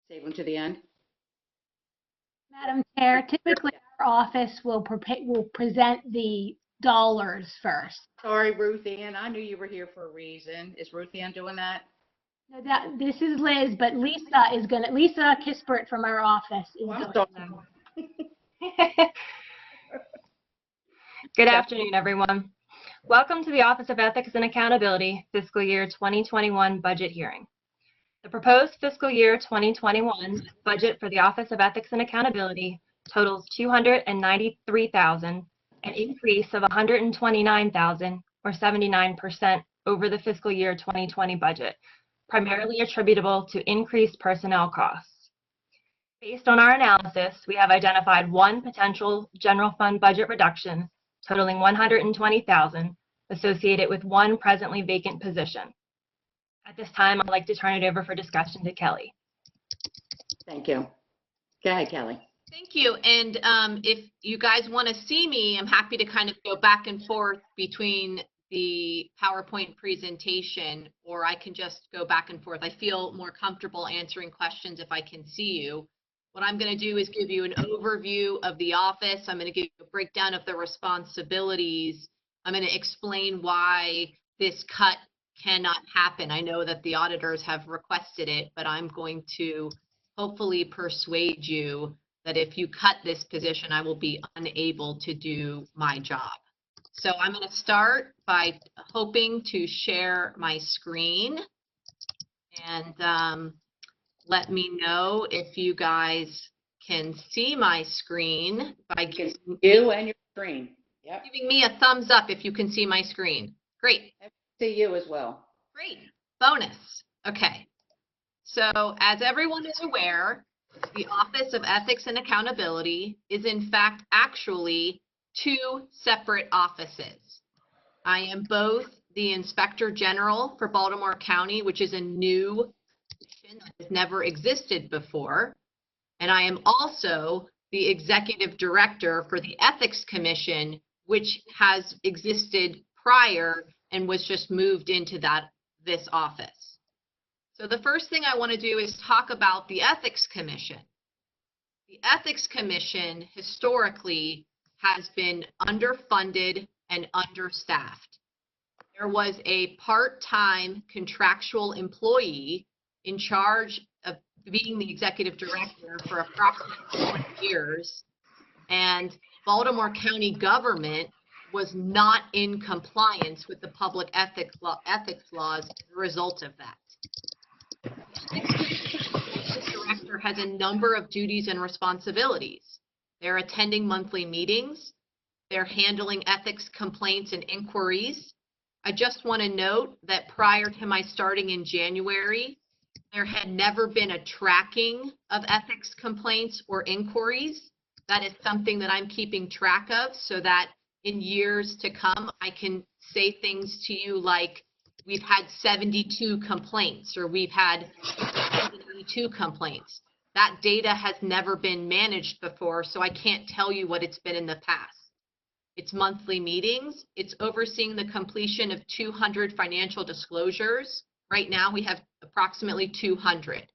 Save them to the end. Madam Chair, typically our office will present the dollars first. Sorry, Ruth Ann. I knew you were here for a reason. Is Ruth Ann doing that? No, this is Liz, but Lisa Kispert from our office is doing that. Good afternoon, everyone. Welcome to the Office of Ethics and Accountability Fiscal Year 2021 budget hearing. The proposed fiscal year 2021 budget for the Office of Ethics and Accountability totals $293,000, an increase of $129,000 or 79% over the fiscal year 2020 budget, primarily attributable to increased personnel costs. Based on our analysis, we have identified one potential general fund budget reduction totaling $120,000 associated with one presently vacant position. At this time, I'd like to turn it over for discussion to Kelly. Thank you. Go ahead, Kelly. Thank you. And if you guys want to see me, I'm happy to kind of go back and forth between the PowerPoint presentation, or I can just go back and forth. I feel more comfortable answering questions if I can see you. What I'm going to do is give you an overview of the office. I'm going to give you a breakdown of the responsibilities. I'm going to explain why this cut cannot happen. I know that the auditors have requested it, but I'm going to hopefully persuade you that if you cut this position, I will be unable to do my job. So I'm going to start by hoping to share my screen, and let me know if you guys can see my screen by giving You and your screen. Yep. me a thumbs up if you can see my screen. Great. See you as well. Great. Bonus. Okay. So as everyone is aware, the Office of Ethics and Accountability is in fact actually two separate offices. I am both the Inspector General for Baltimore County, which is a new position that has never existed before, and I am also the Executive Director for the Ethics Commission, which has existed prior and was just moved into this office. So the first thing I want to do is talk about the Ethics Commission. The Ethics Commission historically has been underfunded and understaffed. There was a part-time contractual employee in charge of being the executive director for approximately 20 years, and Baltimore County government was not in compliance with the public ethics laws as a result of that. The director has a number of duties and responsibilities. They're attending monthly meetings. They're handling ethics complaints and inquiries. I just want to note that prior to my starting in January, there had never been a tracking of ethics complaints or inquiries. That is something that I'm keeping track of so that in years to come, I can say things to you like, we've had 72 complaints or we've had 72 complaints. That data has never been managed before, so I can't tell you what it's been in the past. It's monthly meetings. It's overseeing the completion of 200 financial disclosures. Right now, we have approximately 200.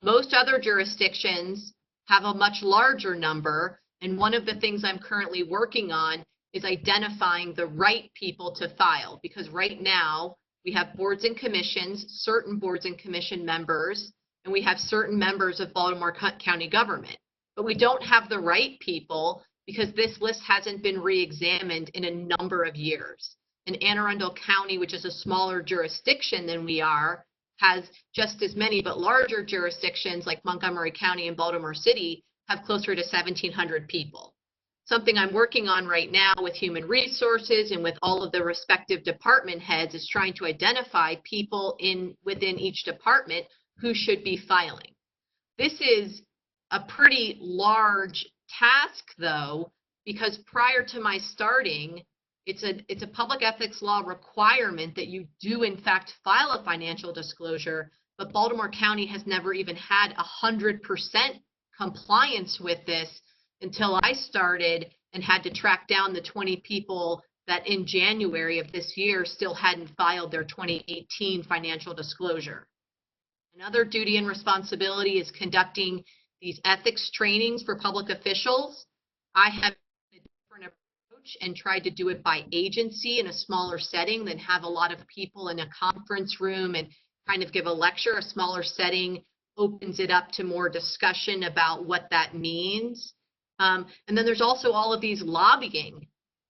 Most other jurisdictions have a much larger number, and one of the things I'm currently working on is identifying the right people to file, because right now we have boards and commissions, certain boards and commission members, and we have certain members of Baltimore County government, but we don't have the right people because this list hasn't been re-examined in a number of years. And Anne Arundel County, which is a smaller jurisdiction than we are, has just as many but larger jurisdictions like Montgomery County and Baltimore City have closer to 1,700 people. Something I'm working on right now with human resources and with all of the respective department heads is trying to identify people within each department who should be filing. This is a pretty large task though, because prior to my starting, it's a public ethics law requirement that you do in fact file a financial disclosure, but Baltimore County has never even had 100% compliance with this until I started and had to track down the 20 people that in January of this year still hadn't filed their 2018 financial disclosure. Another duty and responsibility is conducting these ethics trainings for public officials. I have a different approach and tried to do it by agency in a smaller setting than have a lot of people in a conference room and kind of give a lecture. A smaller setting opens it up to more discussion about what that means. And then there's also all of these lobbying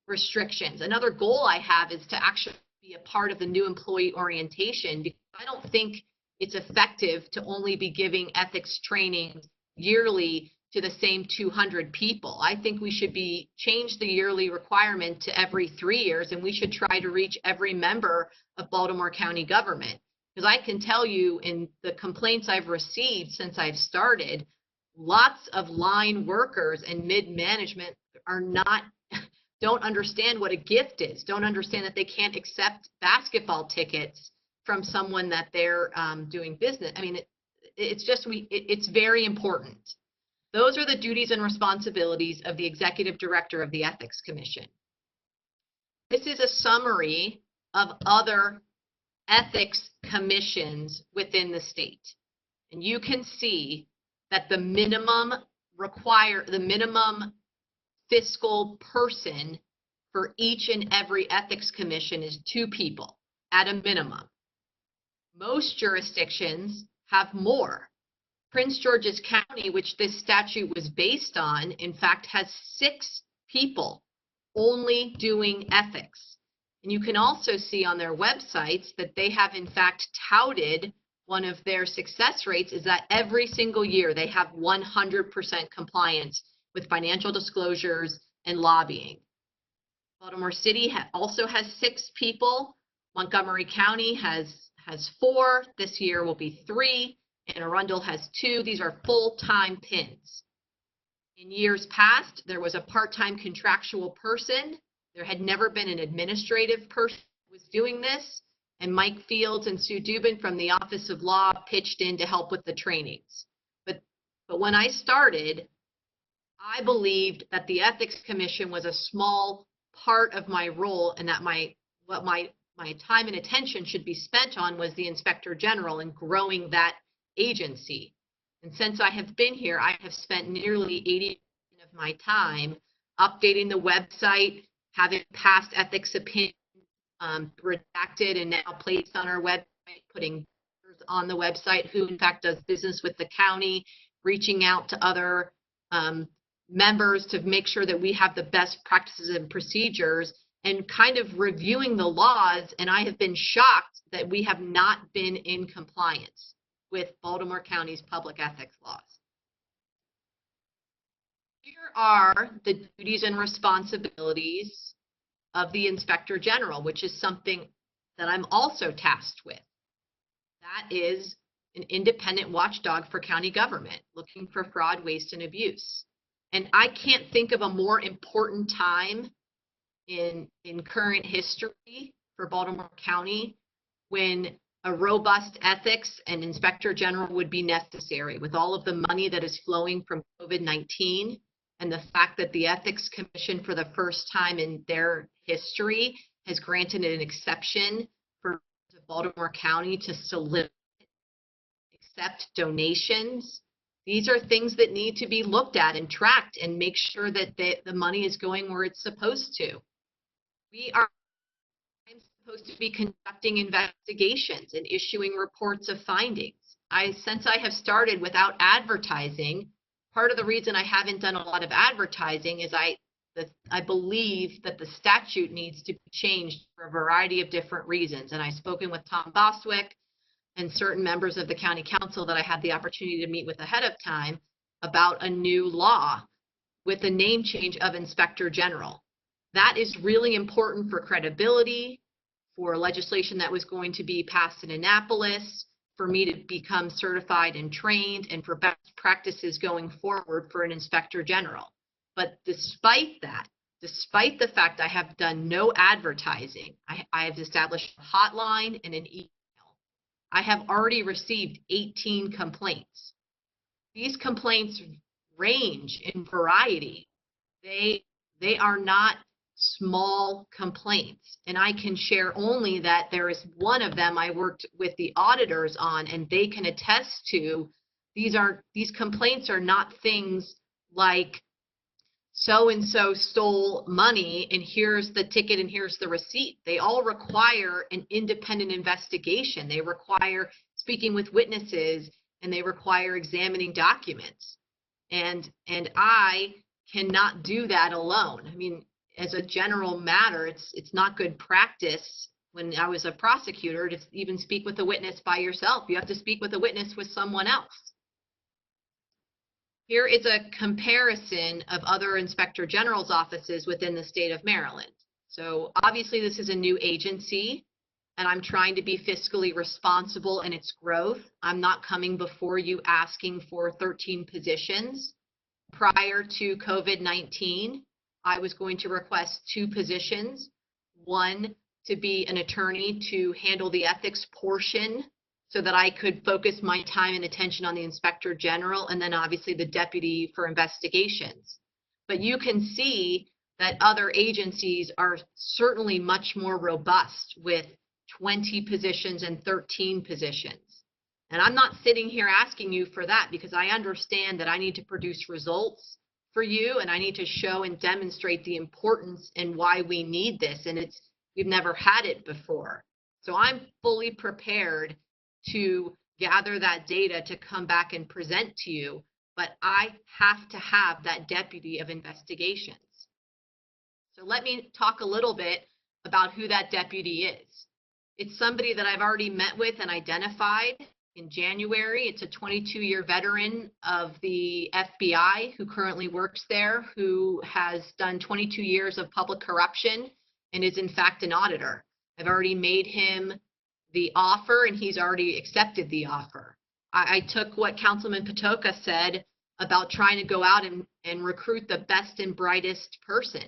restrictions. Another goal I have is to actually be a part of the new employee orientation, because I don't think it's effective to only be giving ethics training yearly to the same 200 people. I think we should change the yearly requirement to every 3 years, and we should try to reach every member of Baltimore County government. Because I can tell you, in the complaints I've received since I've started, lots of line workers and mid-management don't understand what a gift is, don't understand that they can't accept basketball tickets from someone that they're doing business. I mean, it's very important. Those are the duties and responsibilities of the executive director of the Ethics Commission. This is a summary of other ethics commissions within the state. And you can see that the minimum fiscal person for each and every ethics commission is 2 people at a minimum. Most jurisdictions have more. Prince George's County, which this statute was based on, in fact, has 6 people only doing ethics. And you can also see on their websites that they have, in fact, touted one of their success rates is that every single year they have 100% compliance with financial disclosures and lobbying. Baltimore City also has 6 people. Montgomery County has 4. This year will be 3. And Arundel has 2. These are full-time PINs. In years past, there was a part-time contractual person. There had never been an administrative person who was doing this. And Mike Fields and Sue Dubin from the Office of Law pitched in to help with the trainings. But when I started, I believed that the Ethics Commission was a small part of my role, and that my time and attention should be spent on was the Inspector General and growing that agency. And since I have been here, I have spent nearly 80% of my time updating the website, having past ethics opinions redacted and now placed on our website, putting on the website who in fact does business with the county, reaching out to other members to make sure that we have the best practices and procedures, and kind of reviewing the laws. And I have been shocked that we have not been in compliance with Baltimore County's public ethics laws. Here are the duties and responsibilities of the Inspector General, which is something that I'm also tasked with. That is an independent watchdog for county government, looking for fraud, waste, and abuse. And I can't think of a more important time in current history for Baltimore County when a robust ethics and Inspector General would be necessary, with all of the money that is flowing from COVID-19 and the fact that the Ethics Commission for the first time in their history has granted an exception for Baltimore County to solicit, accept donations. These are things that need to be looked at and tracked and make sure that the money is going where it's supposed to. I'm supposed to be conducting investigations and issuing reports of findings. Since I have started without advertising, part of the reason I haven't done a lot of advertising is I believe that the statute needs to be changed for a variety of different reasons. And I've spoken with Tom Bostwick and certain members of the county council that I had the opportunity to meet with ahead of time about a new law with a name change of Inspector General. That is really important for credibility, for legislation that was going to be passed in Annapolis, for me to become certified and trained, and for best practices going forward for an Inspector General. But despite that, despite the fact I have done no advertising, I have established a hotline and an email. I have already received 18 complaints. These complaints range in variety. They are not small complaints. And I can share only that there is one of them I worked with the auditors on, and they can attest to these complaints are not things like so-and-so stole money and here's the ticket and here's the receipt. They all require an independent investigation. They require speaking with witnesses and they require examining documents. And I cannot do that alone. I mean, as a general matter, it's not good practice when I was a prosecutor to even speak with a witness by yourself. You have to speak with a witness with someone else. Here is a comparison of other inspector general's offices within the state of Maryland. So obviously this is a new agency and I'm trying to be fiscally responsible in its growth. I'm not coming before you asking for 13 positions. Prior to COVID-19, I was going to request 2 positions, one to be an attorney to handle the ethics portion so that I could focus my time and attention on the inspector general, and then obviously the deputy for investigations. But you can see that other agencies are certainly much more robust with 20 positions and 13 positions. And I'm not sitting here asking you for that because I understand that I need to produce results for you and I need to show and demonstrate the importance and why we need this. And we've never had it before. So I'm fully prepared to gather that data to come back and present to you, but I have to have that deputy of investigations. So let me talk a little bit about who that deputy is. It's somebody that I've already met with and identified in January. It's a 22-year veteran of the FBI who currently works there, who has done 22 years of public corruption and is in fact an auditor. I've already made him the offer and he's already accepted the offer. I took what Councilman Patoka said about trying to go out and recruit the best and brightest person.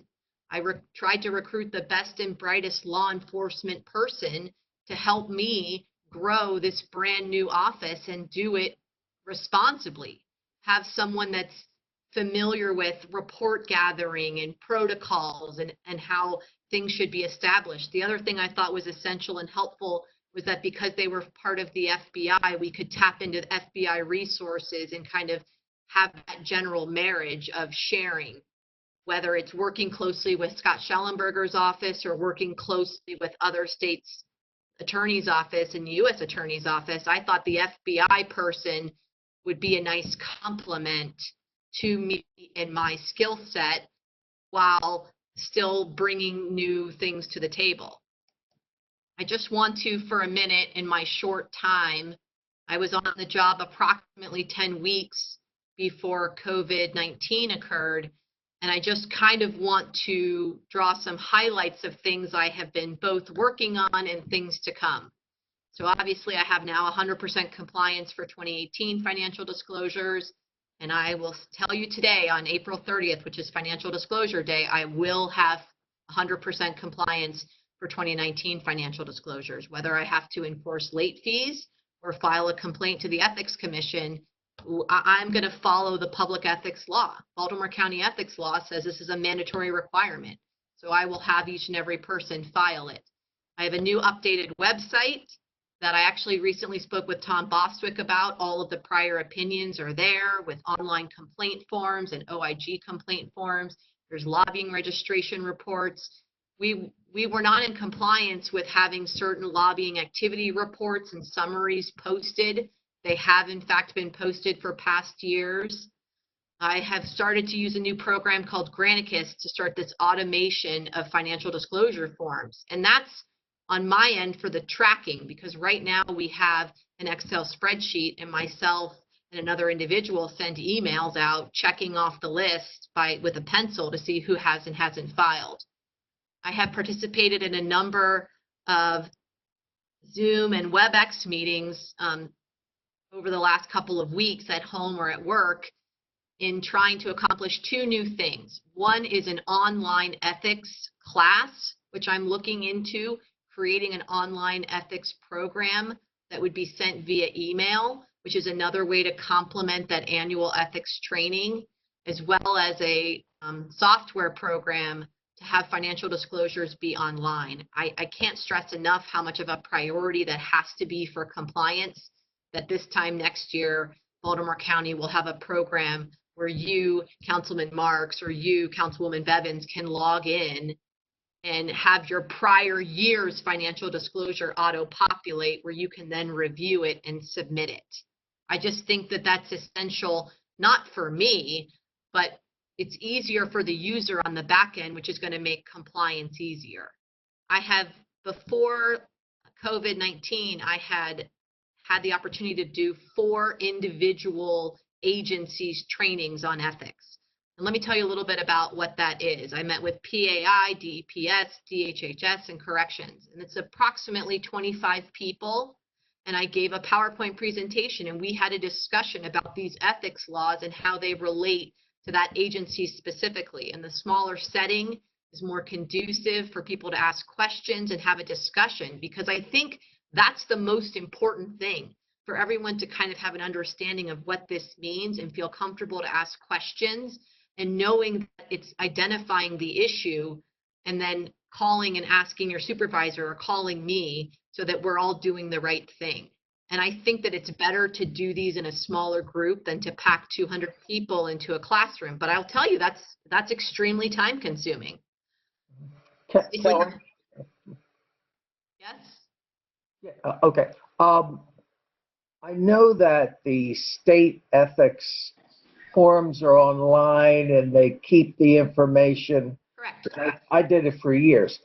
I tried to recruit the best and brightest law enforcement person to help me grow this brand new office and do it responsibly. Have someone that's familiar with report gathering and protocols and how things should be established. The other thing I thought was essential and helpful was that because they were part of the FBI, we could tap into FBI resources and kind of have that general marriage of sharing, whether it's working closely with Scott Schellenberger's office or working closely with other states' attorney's office and U.S. attorney's office. I thought the FBI person would be a nice complement to me and my skill set while still bringing new things to the table. I just want to, for a minute in my short time, I was on the job approximately 10 weeks before COVID-19 occurred, and I just kind of want to draw some highlights of things I have been both working on and things to come. So obviously I have now 100% compliance for 2018 financial disclosures, and I will tell you today on April 30th, which is Financial Disclosure Day, I will have 100% compliance for 2019 financial disclosures. Whether I have to enforce late fees or file a complaint to the Ethics Commission, I'm going to follow the public ethics law. Baltimore County ethics law says this is a mandatory requirement. So I will have each and every person file it. I have a new updated website that I actually recently spoke with Tom Bostwick about. All of the prior opinions are there with online complaint forms and OIG complaint forms. There's lobbying registration reports. We were not in compliance with having certain lobbying activity reports and summaries posted. They have in fact been posted for past years. I have started to use a new program called Granicus to start this automation of financial disclosure forms. And that's on my end for the tracking, because right now we have an Excel spreadsheet and myself and another individual send emails out checking off the list with a pencil to see who has and hasn't filed. I have participated in a number of Zoom and WebEx meetings over the last couple of weeks at home or at work in trying to accomplish 2 new things. One is an online ethics class, which I'm looking into, creating an online ethics program that would be sent via email, which is another way to complement that annual ethics training, as well as a software program to have financial disclosures be online. I can't stress enough how much of a priority that has to be for compliance, that this time next year, Baltimore County will have a program where you, Councilman Marks, or you, Councilwoman Bevins, can log in and have your prior year's financial disclosure auto-populate, where you can then review it and submit it. I just think that that's essential, not for me, but it's easier for the user on the back end, which is going to make compliance easier. I have, before COVID-19, I had the opportunity to do 4 individual agencies trainings on ethics. And let me tell you a little bit about what that is. I met with PAI, DEPS, DHHS, and corrections, and it's approximately 25 people. And I gave a PowerPoint presentation, and we had a discussion about these ethics laws and how they relate to that agency specifically. And the smaller setting is more conducive for people to ask questions and have a discussion, because I think that's the most important thing, for everyone to kind of have an understanding of what this means and feel comfortable to ask questions, and knowing that it's identifying the issue and then calling and asking your supervisor or calling me, so that we're all doing the right thing. And I think that it's better to do these in a smaller group than to pack 200 people into a classroom. But I'll tell you, that's extremely time consuming. Kelly? Yes? Yeah, okay. I know that the state ethics forums are online and they keep the information. Correct. I did it for years.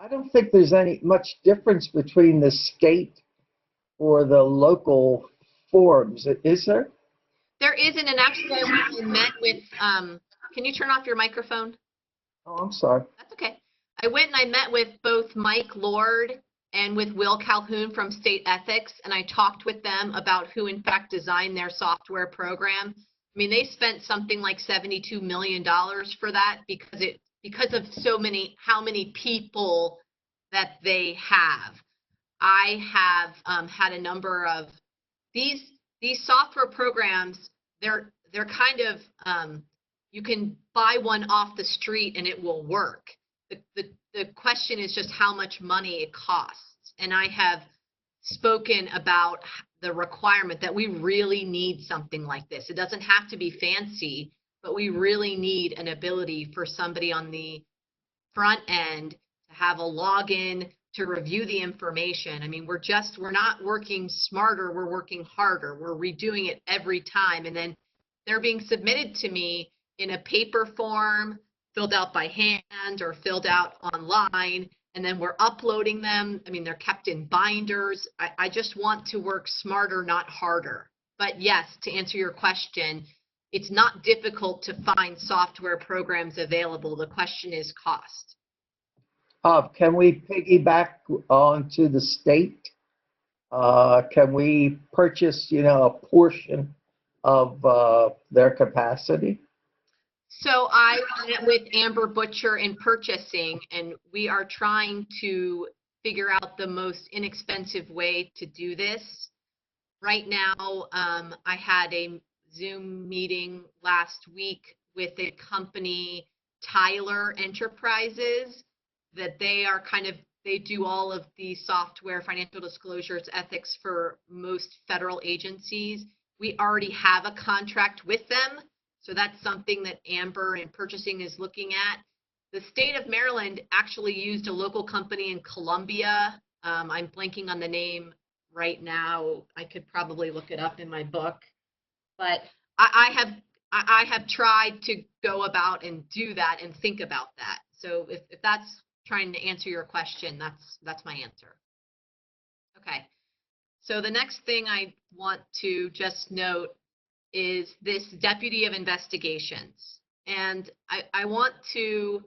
I don't think there's much difference between the state or the local forums, is there? There isn't, and actually I went and met with, can you turn off your microphone? Oh, I'm sorry. That's okay. I went and I met with both Mike Lord and with Will Calhoun from State Ethics, and I talked with them about who in fact designed their software program. I mean, they spent something like $72 million for that because of how many people that they have. I have had a number of these software programs. They're kind of you can buy one off the street and it will work. The question is just how much money it costs. And I have spoken about the requirement that we really need something like this. It doesn't have to be fancy, but we really need an ability for somebody on the front end to have a login to review the information. I mean, we're not working smarter, we're working harder. We're redoing it every time. And then they're being submitted to me in a paper form, filled out by hand or filled out online, and then we're uploading them. I mean, they're kept in binders. I just want to work smarter, not harder. But yes, to answer your question, it's not difficult to find software programs available. The question is cost. Can we piggyback onto the state? Can we purchase, a portion of their capacity? So I met with Amber Butcher in purchasing, and we are trying to figure out the most inexpensive way to do this. Right now, I had a Zoom meeting last week with a company, Tyler Enterprises, that they do all of the software, financial disclosures, ethics for most federal agencies. We already have a contract with them. So that's something that Amber in purchasing is looking at. The state of Maryland actually used a local company in Columbia. I'm blanking on the name right now. I could probably look it up in my book, but I have tried to go about and do that and think about that. So if that's trying to answer your question, that's my answer. Okay. So the next thing I want to just note is this Deputy of Investigations. And I want to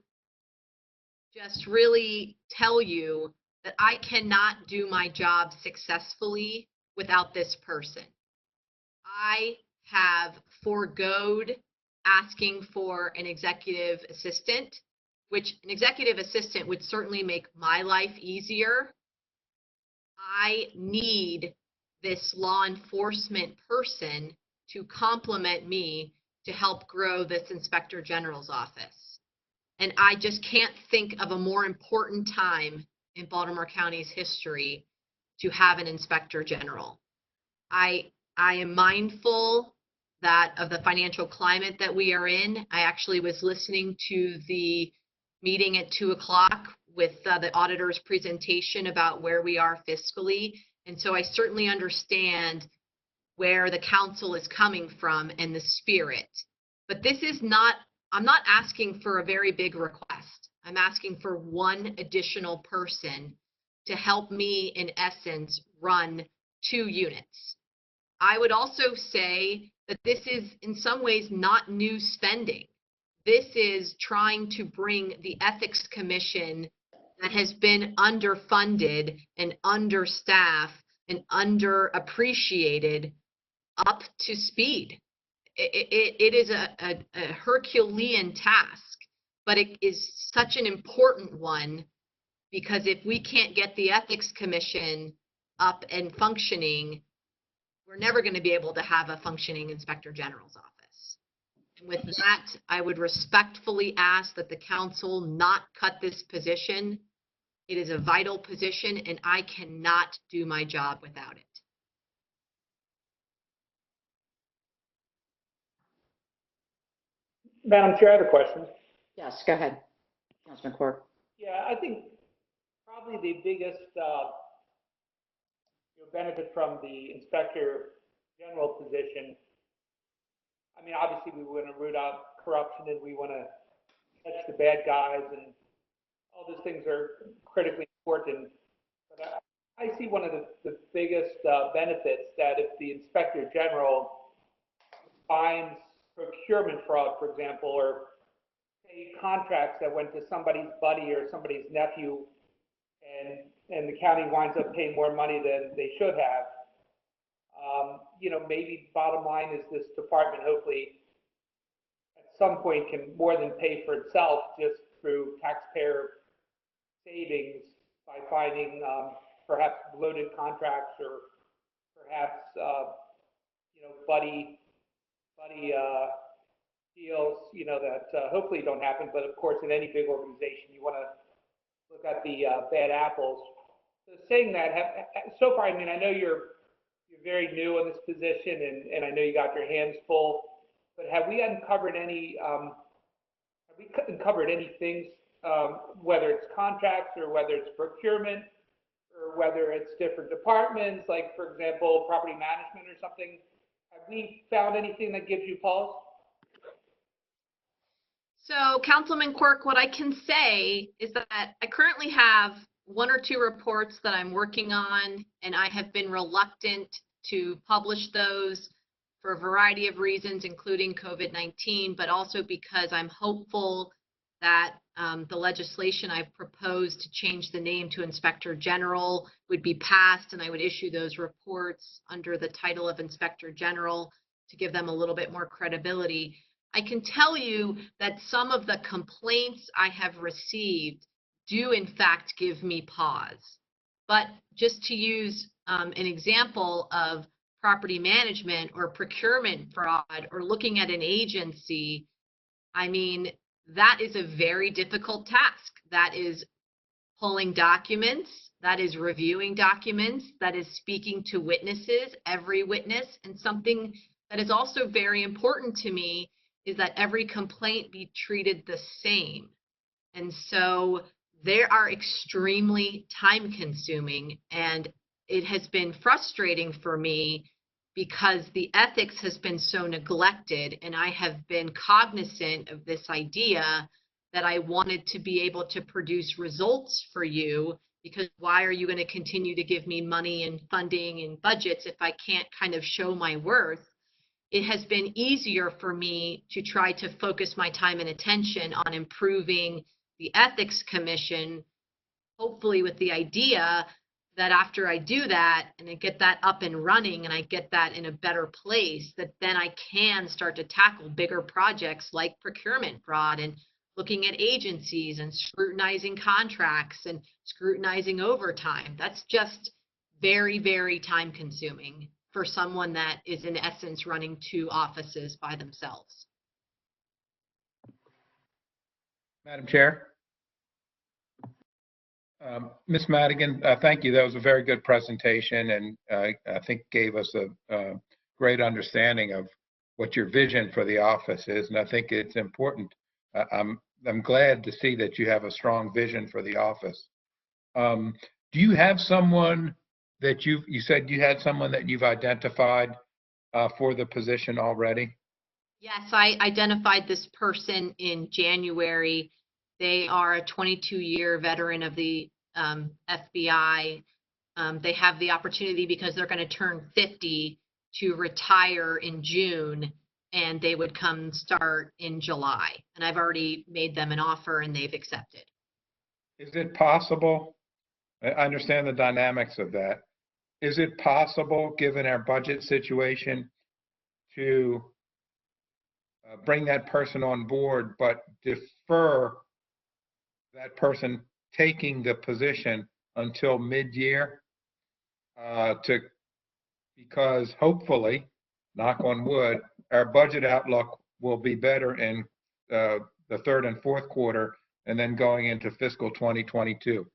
just really tell you that I cannot do my job successfully without this person. I have foregoed asking for an executive assistant, which an executive assistant would certainly make my life easier. I need this law enforcement person to complement me to help grow this Inspector General's office. And I just can't think of a more important time in Baltimore County's history to have an inspector general. I am mindful that of the financial climate that we are in. I actually was listening to the meeting at 2:00 with the auditor's presentation about where we are fiscally. And so I certainly understand where the council is coming from and the spirit. But this is not, I'm not asking for a very big request. I'm asking for one additional person to help me, in essence, run 2 units. I would also say that this is in some ways not new spending. This is trying to bring the Ethics Commission that has been underfunded and understaffed and underappreciated up to speed. It is a Herculean task, but it is such an important one, because if we can't get the Ethics Commission up and functioning, we're never going to be able to have a functioning Inspector General's office. And with that, I would respectfully ask that the council not cut this position. It is a vital position, and I cannot do my job without it. Madam Chair, I have a question. Yes, go ahead, Councilman Quirk. Yeah, I think probably the biggest benefit from the Inspector General position, I mean, obviously we want to root out corruption and we want to catch the bad guys, and all those things are critically important. But I see one of the biggest benefits that if the Inspector General finds procurement fraud, for example, or pay contracts that went to somebody's buddy or somebody's nephew, and the county winds up paying more money than they should have. Maybe bottom line is this department hopefully at some point can more than pay for itself just through taxpayer savings by finding perhaps bloated contracts or perhaps buddy deals, that hopefully don't happen. But of course, in any big organization, you want to look at the bad apples. So saying that, so far, I mean, I know you're very new in this position, and I know you got your hands full. But have we uncovered any things, whether it's contracts or whether it's procurement or whether it's different departments, like for example, property management or something? Have we found anything that gives you pause? So, Councilman Quirk, what I can say is that I currently have 1 or 2 reports that I'm working on, and I have been reluctant to publish those for a variety of reasons, including COVID-19, but also because I'm hopeful that the legislation I've proposed to change the name to Inspector General would be passed, and I would issue those reports under the title of Inspector General to give them a little bit more credibility. I can tell you that some of the complaints I have received do in fact give me pause. But just to use an example of property management or procurement fraud or looking at an agency, I mean, that is a very difficult task. That is pulling documents, that is reviewing documents, that is speaking to witnesses, every witness. And something that is also very important to me is that every complaint be treated the same. And so they are extremely time consuming, and it has been frustrating for me because the ethics has been so neglected, and I have been cognizant of this idea that I wanted to be able to produce results for you, because why are you going to continue to give me money and funding and budgets if I can't kind of show my worth? It has been easier for me to try to focus my time and attention on improving the Ethics Commission, hopefully with the idea that after I do that and I get that up and running and I get that in a better place, that then I can start to tackle bigger projects like procurement fraud and looking at agencies and scrutinizing contracts and scrutinizing overtime. That's just very, very time consuming for someone that is in essence running 2 offices by themselves. Madam Chair. Ms. Madigan, thank you. That was a very good presentation, and I think gave us a great understanding of what your vision for the office is, and I think it's important. I'm glad to see that you have a strong vision for the office. Do you have someone that you said you had someone that you've identified for the position already? Yes, I identified this person in January. They are a 22-year veteran of the FBI. They have the opportunity, because they're going to turn 50, to retire in June, and they would come start in July. And I've already made them an offer, and they've accepted. Is it possible? I understand the dynamics of that. Is it possible, given our budget situation, to bring that person on board, but defer that person taking the position until mid-year? Because hopefully, knock on wood, our budget outlook will be better in the third and fourth quarter, and then going into fiscal 2022.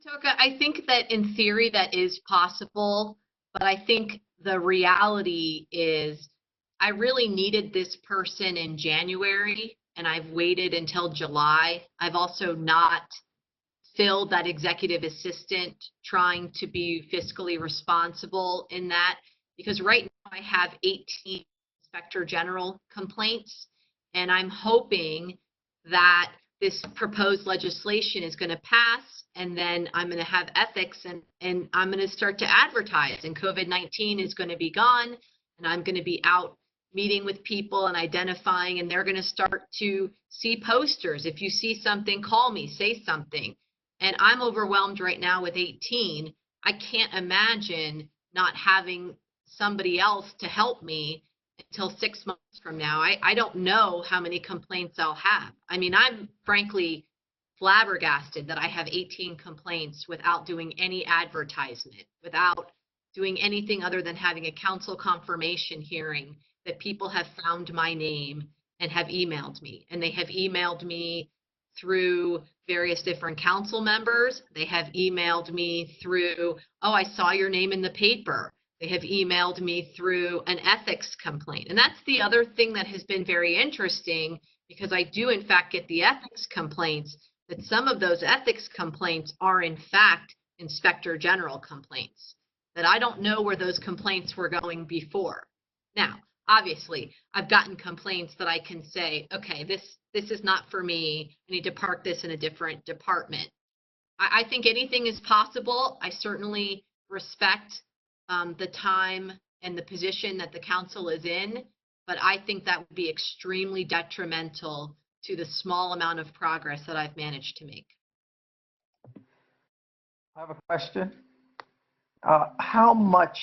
Toka, I think that in theory that is possible, but I think the reality is I really needed this person in January, and I've waited until July. I've also not filled that executive assistant, trying to be fiscally responsible in that, because right now I have 18 Inspector General complaints, and I'm hoping that this proposed legislation is going to pass, and then I'm going to have ethics, and I'm going to start to advertise, and COVID-19 is going to be gone, and I'm going to be out meeting with people and identifying, and they're going to start to see posters. If you see something, call me, say something. And I'm overwhelmed right now with 18. I can't imagine not having somebody else to help me until 6 months from now. I don't know how many complaints I'll have. I mean, I'm frankly flabbergasted that I have 18 complaints without doing any advertisement, without doing anything other than having a council confirmation hearing, that people have found my name and have emailed me. And they have emailed me through various different council members. They have emailed me through, oh, I saw your name in the paper. They have emailed me through an ethics complaint. And that's the other thing that has been very interesting, because I do in fact get the ethics complaints, that some of those ethics complaints are in fact Inspector General complaints, that I don't know where those complaints were going before. Now, obviously, I've gotten complaints that I can say, okay, this is not for me. I need to park this in a different department. I think anything is possible. I certainly respect the time and the position that the council is in, but I think that would be extremely detrimental to the small amount of progress that I've managed to make. I have a question. How much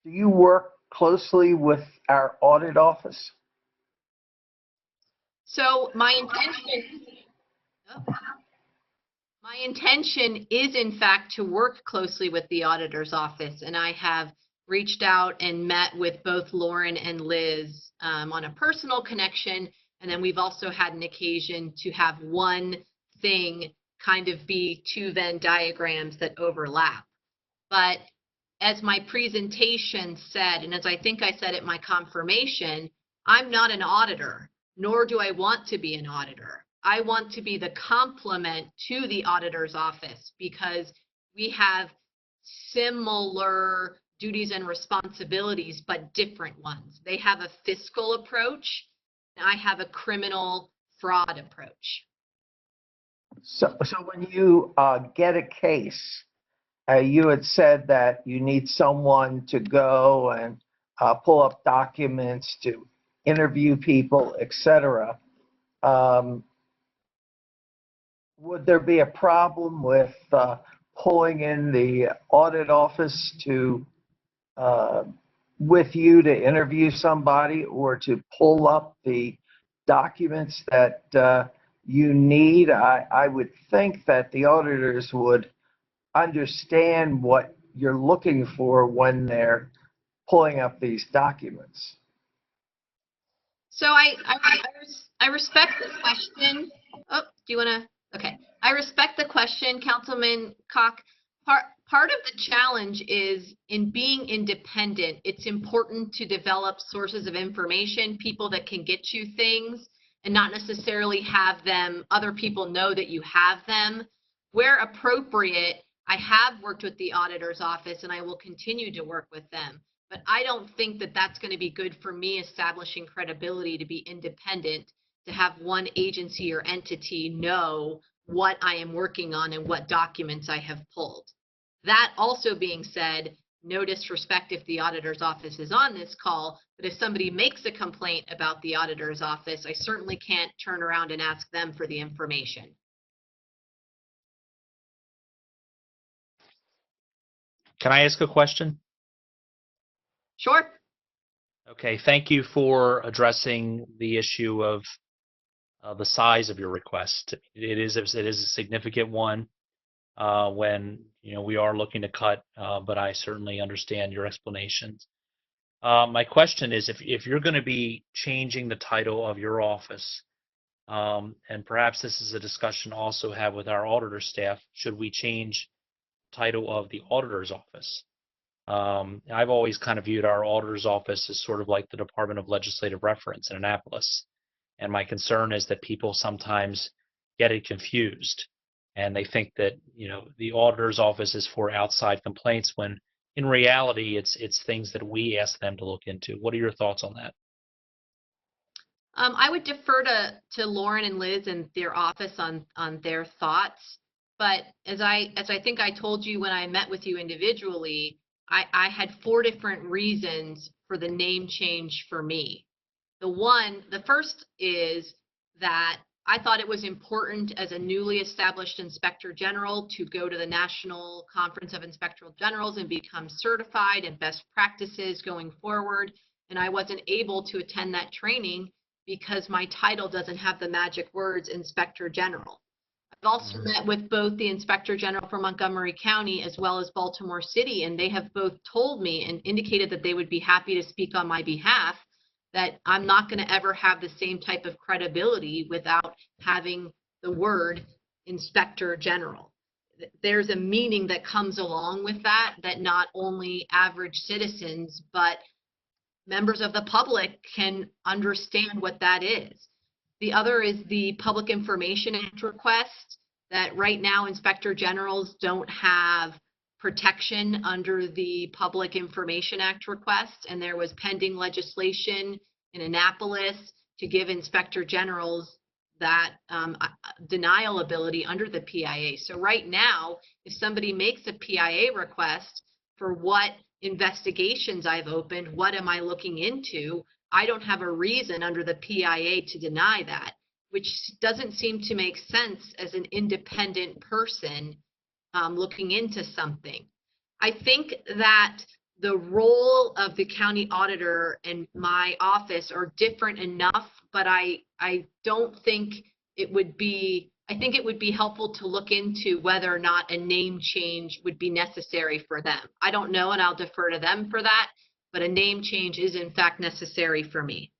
do you work closely with our audit office? So my intention is in fact to work closely with the auditor's office, and I have reached out and met with both Lauren and Liz on a personal connection, and then we've also had an occasion to have one thing kind of be two Venn diagrams that overlap. But as my presentation said, and as I think I said at my confirmation, I'm not an auditor, nor do I want to be an auditor. I want to be the complement to the auditor's office, because we have similar duties and responsibilities, but different ones. They have a fiscal approach, and I have a criminal fraud approach. So when you get a case, you had said that you need someone to go and pull up documents, to interview people, etc. Would there be a problem with pulling in the audit office to with you to interview somebody, or to pull up the documents that you need? I would think that the auditors would understand what you're looking for when they're pulling up these documents. So I respect the question. Oh, do you want to? Okay. I respect the question, Councilman Koch. Part of the challenge is in being independent, it's important to develop sources of information, people that can get you things, and not necessarily have them, other people know that you have them. Where appropriate, I have worked with the auditor's office and I will continue to work with them. But I don't think that that's going to be good for me establishing credibility to be independent, to have one agency or entity know what I am working on and what documents I have pulled. That also being said, no disrespect if the auditor's office is on this call, but if somebody makes a complaint about the auditor's office, I certainly can't turn around and ask them for the information. Can I ask a question? Sure. Okay, thank you for addressing the issue of the size of your request. It is a significant one when we are looking to cut, but I certainly understand your explanations. My question is, if you're going to be changing the title of your office, and perhaps this is a discussion also have with our auditor staff, should we change title of the auditor's office? I've always kind of viewed our auditor's office as sort of like the Department of Legislative Reference in Annapolis. And my concern is that people sometimes get it confused and they think that, the auditor's office is for outside complaints when in reality, it's things that we ask them to look into. What are your thoughts on that? I would defer to Lauren and Liz and their office on their thoughts. But as I think I told you when I met with you individually, I had 4 different reasons for the name change for me. The first is that I thought it was important as a newly established Inspector General to go to the National Conference of Inspector Generals and become certified in best practices going forward. And I wasn't able to attend that training because my title doesn't have the magic words Inspector General. I've also met with both the Inspector General for Montgomery County as well as Baltimore City, and they have both told me and indicated that they would be happy to speak on my behalf, that I'm not going to ever have the same type of credibility without having the word Inspector General. There's a meaning that comes along with that not only average citizens, but members of the public can understand what that is. The other is the Public Information Act request, that right now Inspector Generals don't have protection under the Public Information Act request, and there was pending legislation in Annapolis to give Inspector Generals that denial ability under the PIA. So right now, if somebody makes a PIA request for what investigations I've opened, what am I looking into, I don't have a reason under the PIA to deny that, which doesn't seem to make sense as an independent person looking into something. I think that the role of the county auditor and my office are different enough, but I don't think it would be, I think it would be helpful to look into whether or not a name change would be necessary for them. I don't know, and I'll defer to them for that, but a name change is in fact necessary for me.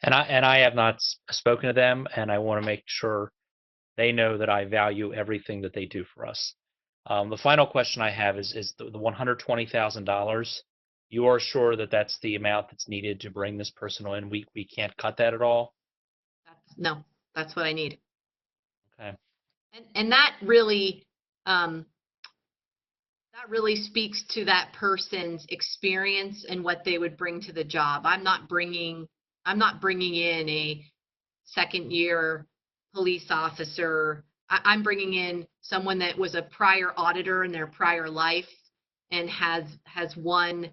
And I have not spoken to them, and I want to make sure they know that I value everything that they do for us. The final question I have is the $120,000. You are sure that that's the amount that's needed to bring this person in? We can't cut that at all? No, that's what I need. Okay. And that really speaks to that person's experience and what they would bring to the job. I'm not bringing in a second-year police officer. I'm bringing in someone that was a prior auditor in their prior life and has won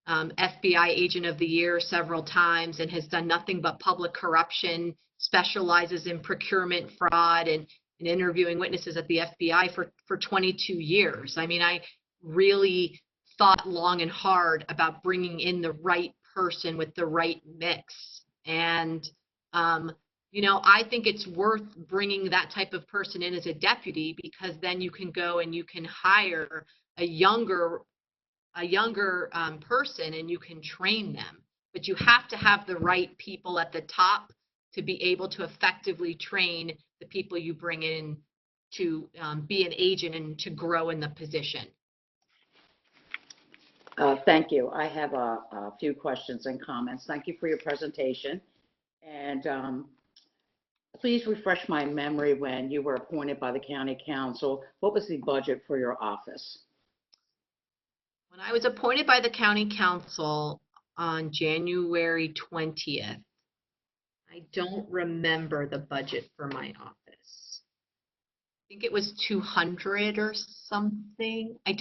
FBI Agent of the Year several times and has done nothing but public corruption, specializes in procurement fraud and interviewing witnesses at the FBI for 22 years. I mean, I really thought long and hard about bringing in the right person with the right mix. And, I think it's worth bringing that type of person in as a deputy, because then you can go and you can hire a younger person and you can train them, but you have to have the right people at the top to be able to effectively train the people you bring in to be an agent and to grow in the position. Thank you. I have a few questions and comments. Thank you for your presentation. And please refresh my memory when you were appointed by the county council. What was the budget for your office? When I was appointed by the county council on January 20th, I don't remember the budget for my office. I think it was 200 or something. I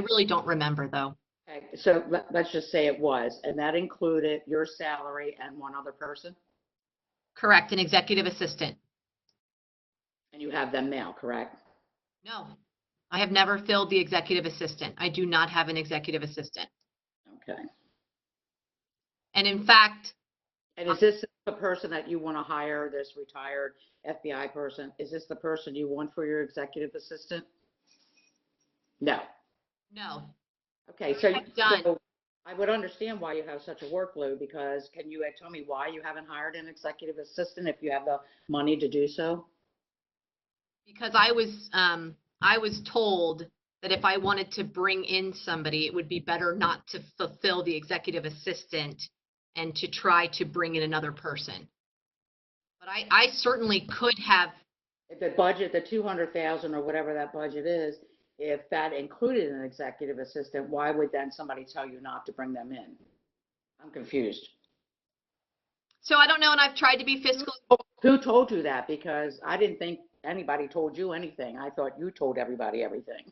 really don't remember though. Okay, so let's just say it was, and that included your salary and one other person? Correct, an executive assistant. And you have them now, correct? No, I have never filled the executive assistant. I do not have an executive assistant. Okay. And in fact, And is this the person that you want to hire, this retired FBI person? Is this the person you want for your executive assistant? No. no. Okay, so I'm done. so I would understand why you have such a workload, because can you tell me why you haven't hired an executive assistant if you have the money to do so? Because I was told that if I wanted to bring in somebody, it would be better not to fulfill the executive assistant and to try to bring in another person. But I certainly could have. If the budget, the 200,000 or whatever that budget is, if that included an executive assistant, why would then somebody tell you not to bring them in? I'm confused. So I don't know, and I've tried to be fiscal. Who told you that? Because I didn't think anybody told you anything. I thought you told everybody everything.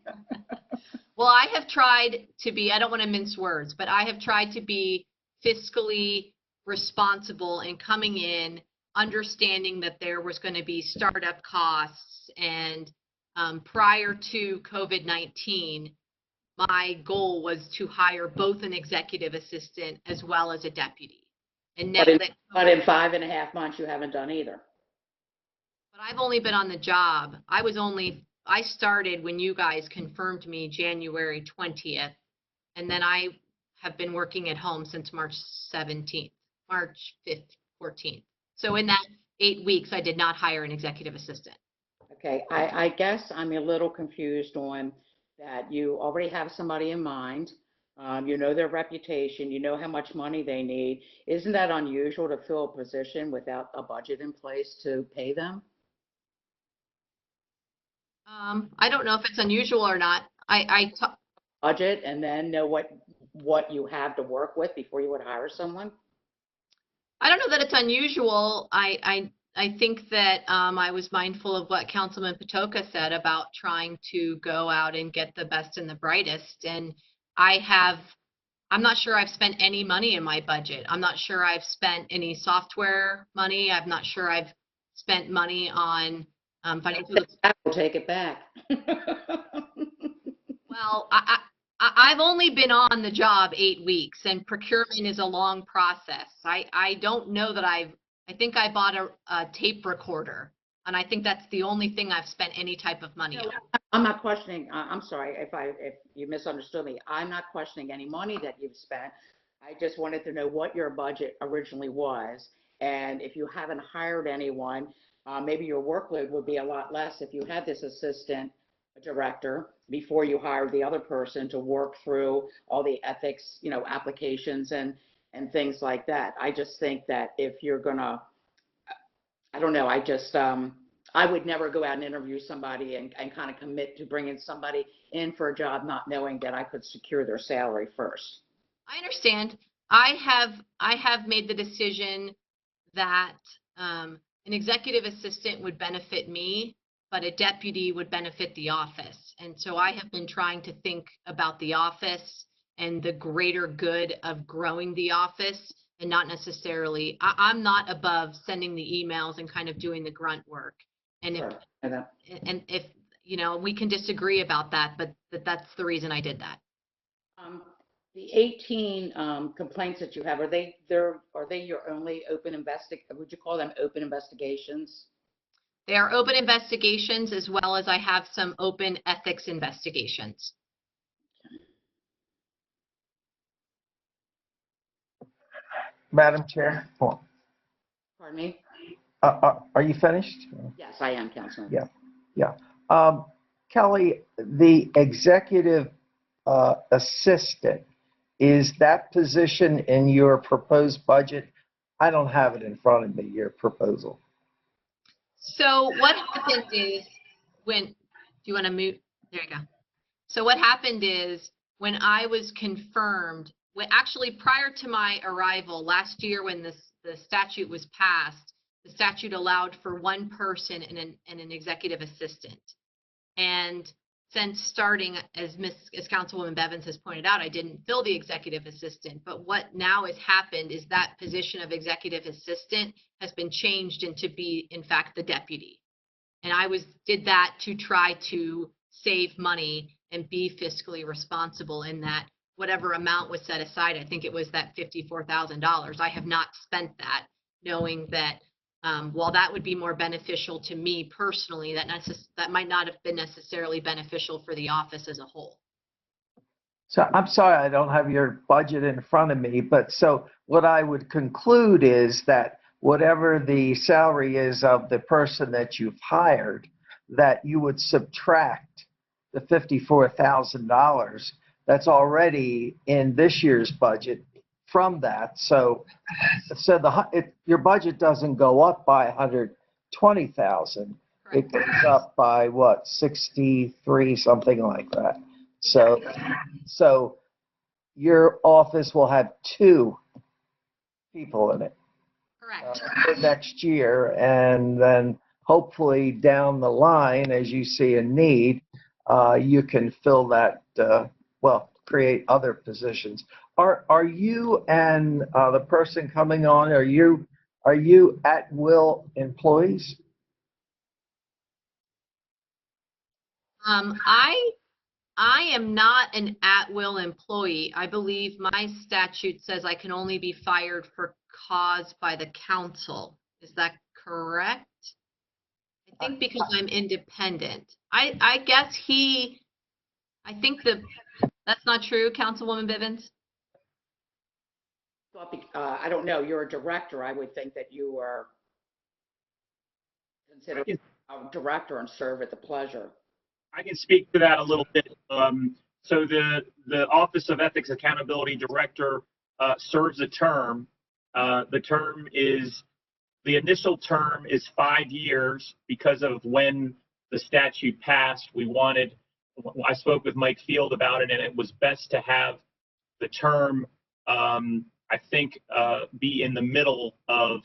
Well, I have tried to be, I don't want to mince words, but I have tried to be fiscally responsible in coming in, understanding that there was going to be startup costs. And prior to COVID-19, my goal was to hire both an executive assistant as well as a deputy. And now But in 5.5 months, you haven't done either. But I've only been on the job. I started when you guys confirmed me January 20th, and then I have been working at home since March 17th, March 5th, 14th. So in that 8 weeks, I did not hire an executive assistant. Okay, I guess I'm a little confused on that you already have somebody in mind. You know their reputation, you know how much money they need. Isn't that unusual to fill a position without a budget in place to pay them? I don't know if it's unusual or not. Budget and then know what you have to work with before you would hire someone? I don't know that it's unusual. I think that I was mindful of what Councilman Patoka said about trying to go out and get the best and the brightest. And I'm not sure I've spent any money in my budget. I'm not sure I've spent any software money. I'm not sure I've spent money on financial. We'll take it back. Well, I've only been on the job 8 weeks, and procurement is a long process. I don't know that I think I bought a tape recorder, and I think that's the only thing I've spent any type of money on. I'm not questioning, I'm sorry if you misunderstood me. I'm not questioning any money that you've spent. I just wanted to know what your budget originally was. And if you haven't hired anyone, maybe your workload would be a lot less if you had this assistant director before you hired the other person to work through all the ethics, applications and things like that. I just think that if you're gonna, I don't know, I would never go out and interview somebody and kind of commit to bringing somebody in for a job not knowing that I could secure their salary first. I understand. I have made the decision that an executive assistant would benefit me, but a deputy would benefit the office. And so I have been trying to think about the office and the greater good of growing the office, and not necessarily, I'm not above sending the emails and kind of doing the grunt work. And Sure. if we can disagree about that, but that's the reason I did that. The 18 complaints that you have, are they your only would you call them open investigations? They are open investigations, as well as I have some open ethics investigations. Madam Chair, Pardon me? are you finished? Yes, I am, Councilman. Yeah. Kelly, the executive assistant, is that position in your proposed budget? I don't have it in front of me, your proposal. So what happened is do you want to move? There you go. So what happened is when I was confirmed, actually prior to my arrival last year when the statute was passed, the statute allowed for one person and an executive assistant. And since starting, as Councilwoman Bevins has pointed out, I didn't fill the executive assistant. But what now has happened is that position of executive assistant has been changed into be, in fact, the deputy. And I did that to try to save money and be fiscally responsible in that whatever amount was set aside, I think it was that $54,000. I have not spent that, knowing that while that would be more beneficial to me personally, that might not have been necessarily beneficial for the office as a whole. So I'm sorry I don't have your budget in front of me, but so what I would conclude is that whatever the salary is of the person that you've hired, that you would subtract the $54,000 that's already in this year's budget from that. So your budget doesn't go up by 120,000. It goes up by what, 63, something like that. So your office will have 2 people in it. Correct. For next year, and then hopefully down the line, as you see a need, you can fill that, create other positions. Are you and the person coming on, are you at-will employees? I am not an at-will employee. I believe my statute says I can only be fired for cause by the council. Is that correct? I think because I'm independent. I guess I think that's not true, Councilwoman Bivens? I don't know. You're a director. I would think that you are considered a director and serve at the pleasure. I can speak to that a little bit. So the Office of Ethics Accountability Director serves a term. The initial term is 5 years because of when the statute passed. I spoke with Mike Field about it, and it was best to have the term, be in the middle of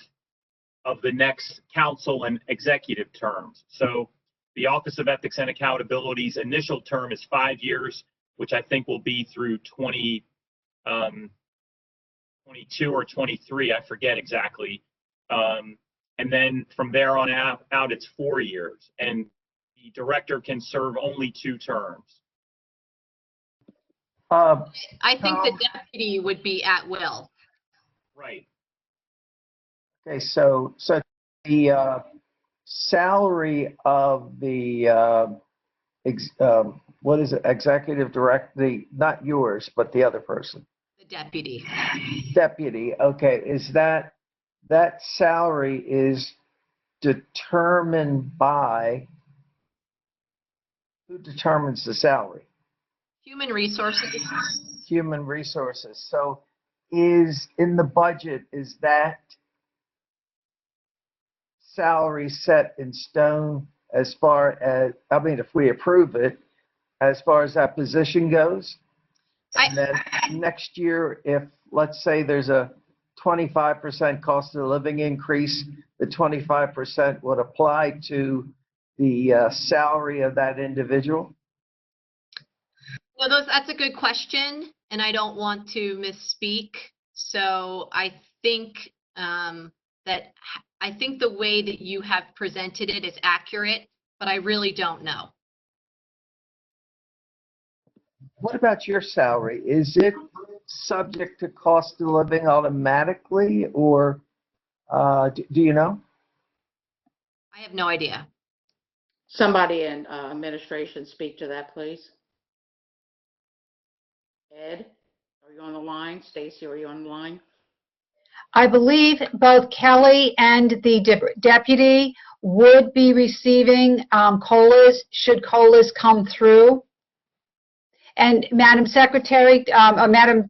the next council and executive terms. So the Office of Ethics and Accountability's initial term is 5 years, which I think will be through 2022 or 23, I forget exactly. And then from there on out, it's 4 years. And the director can serve only 2 terms. I think the deputy would be at will. Right. Okay, so the salary of the executive director, not yours, but the other person. The deputy. Deputy. Okay, is that salary is determined by who determines the salary? Human resources. Human resources. So is in the budget, is that salary set in stone as far as, if we approve it, as far as that position goes? And then next year, if let's say there's a 25% cost of living increase, the 25% would apply to the salary of that individual? Well, that's a good question, and I don't want to misspeak. So I think the way that you have presented it is accurate, but I really don't know. What about your salary? Is it subject to cost of living automatically, or do you know? I have no idea. Somebody in administration speak to that, please. Ed, are you on the line? Stacy, are you on the line? I believe both Kelly and the deputy would be receiving COLAs should COLAs come through. And Madam Secretary, or Madam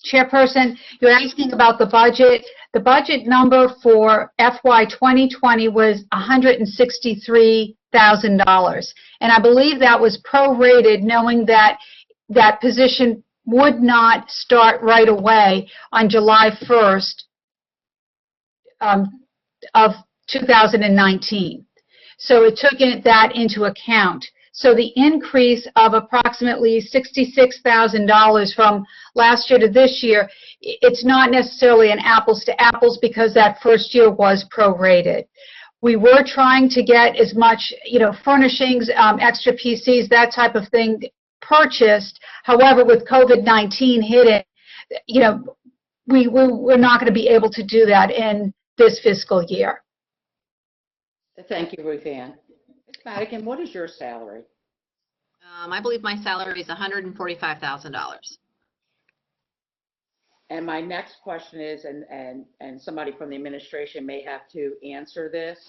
Chairperson, you're asking about the budget. The budget number for FY 2020 was $163,000. And I believe that was prorated, knowing that that position would not start right away on July 1st of 2019. So it took that into account. So the increase of approximately $66,000 from last year to this year, it's not necessarily an apples to apples because that first year was prorated. We were trying to get as much, furnishings, extra PCs, that type of thing purchased. However, with COVID-19 hitting, we're not going to be able to do that in this fiscal year. Thank you, Ruth Ann. Ms. Madigan, what is your salary? I believe my salary is $145,000. And my next question is, and somebody from the administration may have to answer this,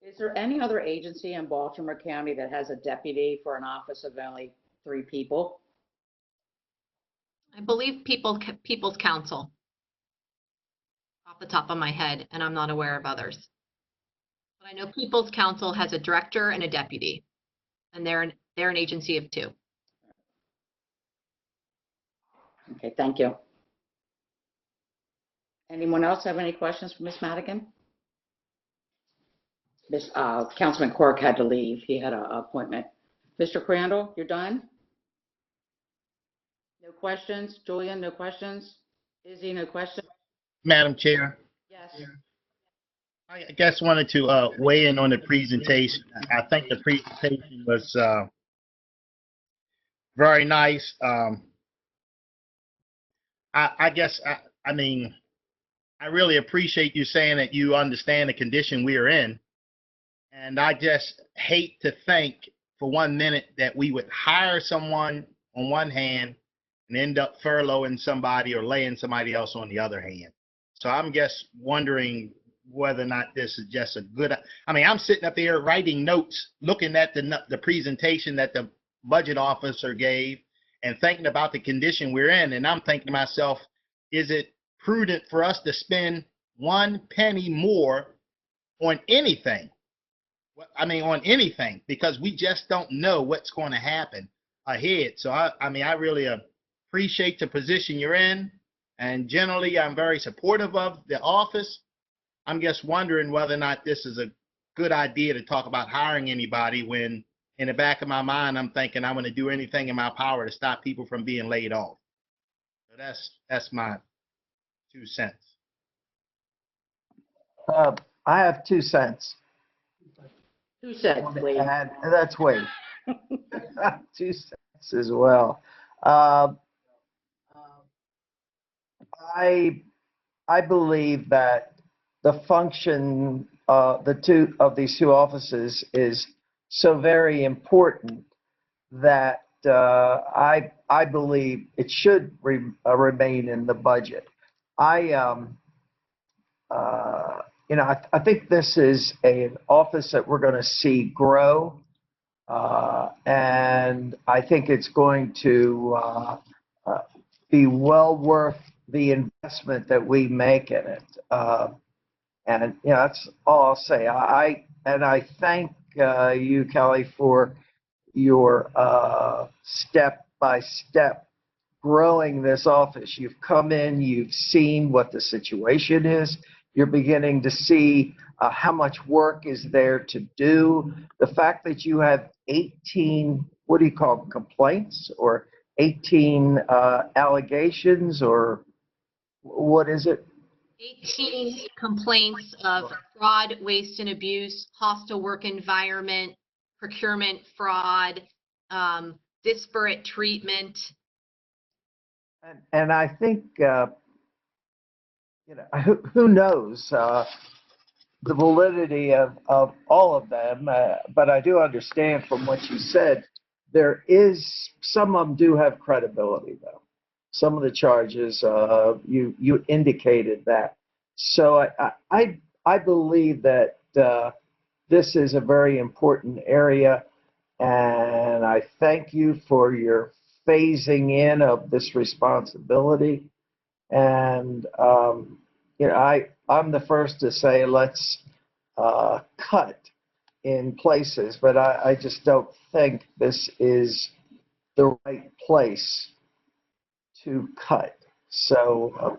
is there any other agency in Baltimore County that has a deputy for an office of only 3 people? I believe People's Council, off the top of my head, and I'm not aware of others. But I know People's Council has a director and a deputy, and they're an agency of 2. Okay, thank you. Anyone else have any questions for Ms. Madigan? Councilman Quirk had to leave. He had an appointment. Mr. Crandall, you're done? No questions? Julian, no questions? Izzy, no questions? Madam Chair, Yes. I guess wanted to weigh in on the presentation. I think the presentation was very nice. I guess, I mean, I really appreciate you saying that you understand the condition we are in. And I just hate to think for 1 minute that we would hire someone on one hand and end up furloughing somebody or laying somebody else on the other hand. So I'm just wondering whether or not this is just a good, I mean, I'm sitting up there writing notes, looking at the presentation that the budget officer gave and thinking about the condition we're in. And I'm thinking to myself, is it prudent for us to spend 1 penny more on anything? I mean, on anything, because we just don't know what's going to happen ahead. So, I mean, I really appreciate the position you're in. And generally, I'm very supportive of the office. I'm just wondering whether or not this is a good idea to talk about hiring anybody when in the back of my mind, I'm thinking I'm going to do anything in my power to stop people from being laid off. So that's my 2 cents. I have 2 cents. 2 cents, please. And that's Wade. 2 cents as well. I believe that the function these two offices is so very important that I believe it should remain in the budget. I think this is an office that we're going to see grow, and I think it's going to be well worth the investment that we make in it. And that's all I'll say. I thank you, Kelly, for your step-by-step growing this office. You've come in, you've seen what the situation is. You're beginning to see how much work is there to do. The fact that you have 18, what do you call them, complaints, or 18 allegations, or what is it? 18 complaints of fraud, waste, and abuse, hostile work environment, procurement fraud, disparate treatment. And I think, who knows the validity of all of them, but I do understand from what you said, some of them do have credibility, though. some of the charges, you indicated that. So I believe that this is a very important area, and I thank you for your phasing in of this responsibility. And I'm the first to say let's cut in places, but I just don't think this is the right place to cut. So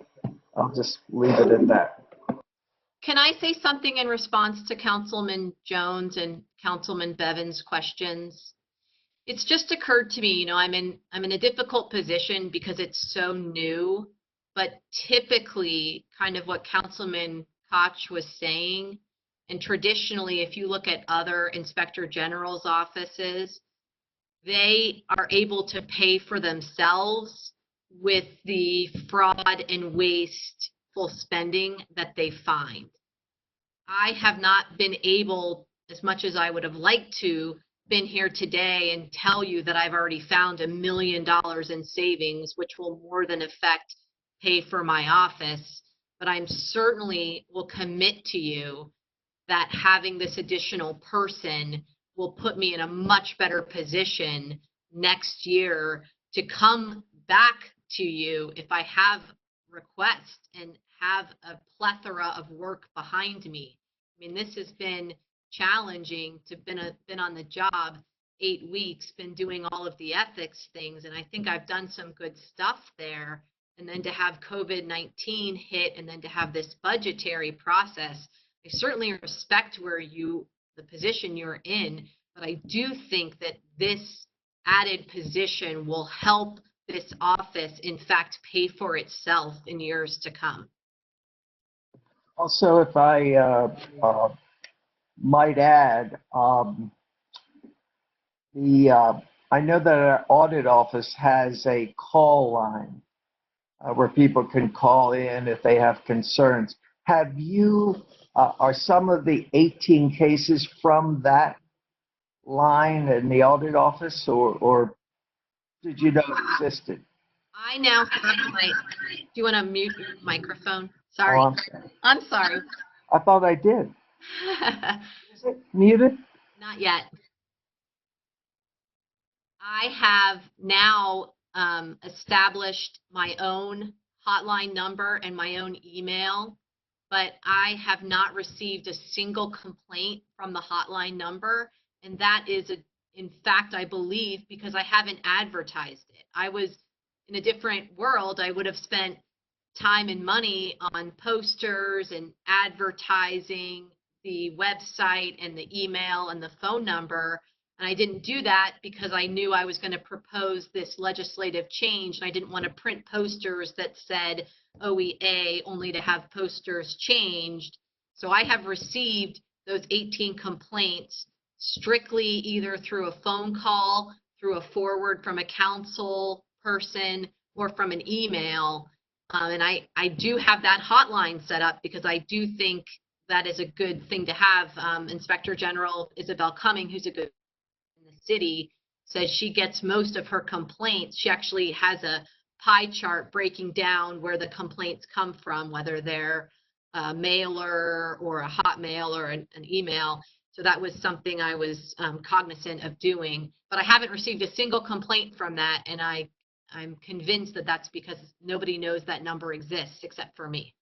I'll just leave it at that. Can I say something in response to Councilman Jones and Councilman Bevan's questions? It's just occurred to me, I'm in a difficult position because it's so new, but typically kind of what Councilman Koch was saying, and traditionally, if you look at other Inspector General's offices, they are able to pay for themselves with the fraud and wasteful spending that they find. I have not been able, as much as I would have liked to, been here today and tell you that I've already found $1 million in savings, which will more than pay for my office. But I'm certainly will commit to you that having this additional person will put me in a much better position next year to come back to you if I have requests and have a plethora of work behind me. I mean, this has been challenging to been on the job 8 weeks, been doing all of the ethics things, and I think I've done some good stuff there. And then to have COVID-19 hit, and then to have this budgetary process, I certainly respect the position you're in, but I do think that this added position will help this office, in fact, pay for itself in years to come. Also, if I might add, I know that our audit office has a call line where people can call in if they have concerns. Have you, are some of the 18 cases from that line in the audit office, or did you know it existed? I now have do you want to mute your microphone? Sorry. Oh, I'm sorry. I thought I did. Is it muted? Not yet. I have now established my own hotline number and my own email, but I have not received a single complaint from the hotline number. And that is, in fact, I believe, because I haven't advertised it. I was in a different world. I would have spent time and money on posters and advertising the website and the email and the phone number. And I didn't do that because I knew I was going to propose this legislative change. And I didn't want to print posters that said OEA only to have posters changed. So I have received those 18 complaints strictly either through a phone call, through a forward from a council person, or from an email. And I do have that hotline set up because I do think that is a good thing to have. Inspector General Isabel Cumming, who's a good in the city, says she gets most of her complaints. She actually has a pie chart breaking down where the complaints come from, whether they're a mailer or a Hotmail or an email. So that was something I was cognizant of doing, but I haven't received a single complaint from that. And I'm convinced that that's because nobody knows that number exists except for me.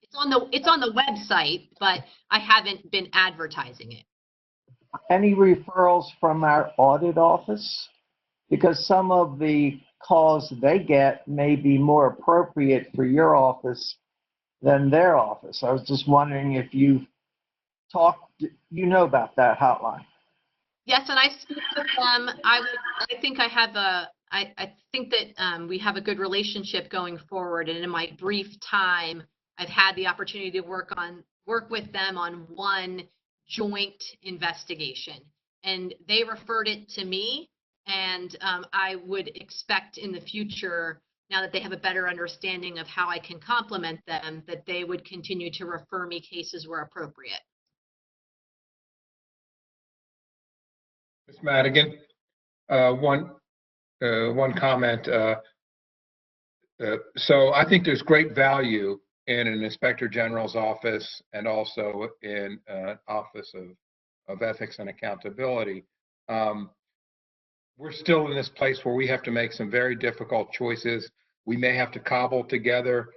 It's on the website, but I haven't been advertising it. Any referrals from our audit office? Because some of the calls they get may be more appropriate for your office than their office. I was just wondering if you know about that hotline. Yes, and I speak with them. I think that we have a good relationship going forward. And in my brief time, I've had the opportunity to work with them on one joint investigation, and they referred it to me. And I would expect in the future, now that they have a better understanding of how I can complement them, that they would continue to refer me cases where appropriate. Ms. Madigan, one comment. So I think there's great value in an Inspector General's office and also in Office of Ethics and Accountability. We're still in this place where we have to make some very difficult choices. We may have to cobble together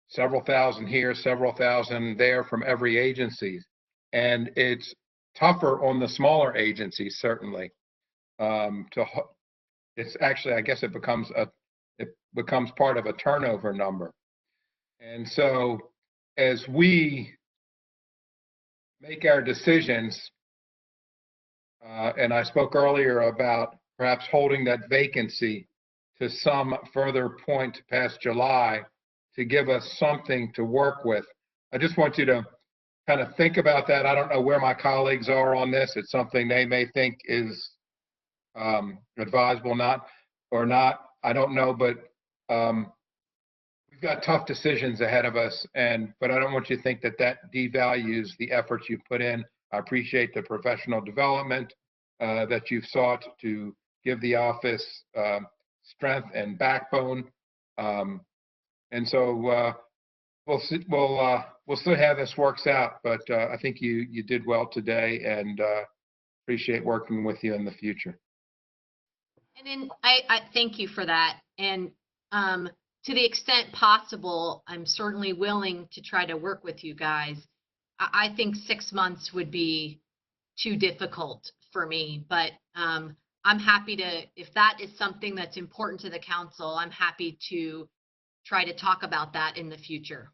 several thousand here, several thousand there from every agency. And it's tougher on the smaller agencies, certainly. It's actually, I guess it becomes part of a turnover number. And so as we make our decisions, and I spoke earlier about perhaps holding that vacancy to some further point past July to give us something to work with. I just want you to kind of think about that. I don't know where my colleagues are on this. It's something they may think is advisable, not. I don't know, but we've got tough decisions ahead of us, but I don't want you to think that devalues the efforts you put in. I appreciate the professional development that you've sought to give the office strength and backbone. And so we'll see how this works out, but I think you did well today, and appreciate working with you in the future. And then I thank you for that. And to the extent possible, I'm certainly willing to try to work with you guys. I think 6 months would be too difficult for me, but I'm happy to, if that is something that's important to the council, I'm happy to try to talk about that in the future.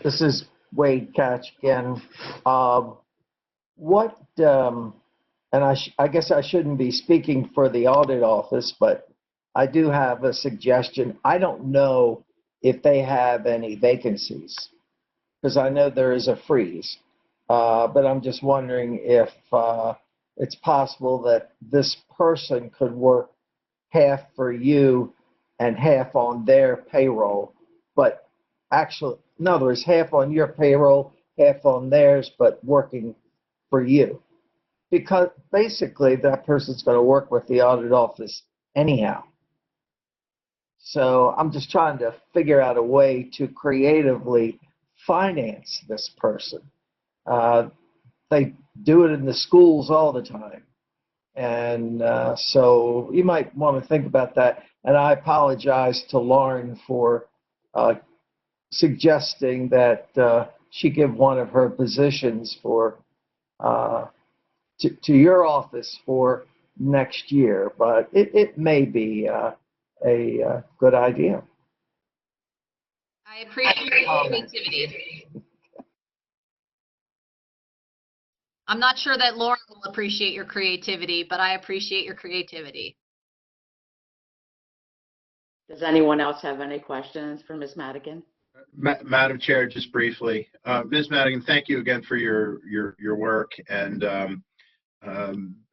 This is Wade Catch again. And I guess I shouldn't be speaking for the audit office, but I do have a suggestion. I don't know if they have any vacancies, because I know there is a freeze. But I'm just wondering if it's possible that this person could work half for you and half on their payroll, but actually, in other words, half on your payroll, half on theirs, but working for you. Because basically that person's going to work with the audit office anyhow. So I'm just trying to figure out a way to creatively finance this person. They do it in the schools all the time. And so you might want to think about that. And I apologize to Lauren for suggesting that she give one of her positions for to your office for next year, but it may be a good idea. I appreciate your creativity. I'm not sure that Lauren will appreciate your creativity, but I appreciate your creativity. Does anyone else have any questions for Ms. Madigan? Madam Chair, just briefly, Ms. Madigan, thank you again for your work, and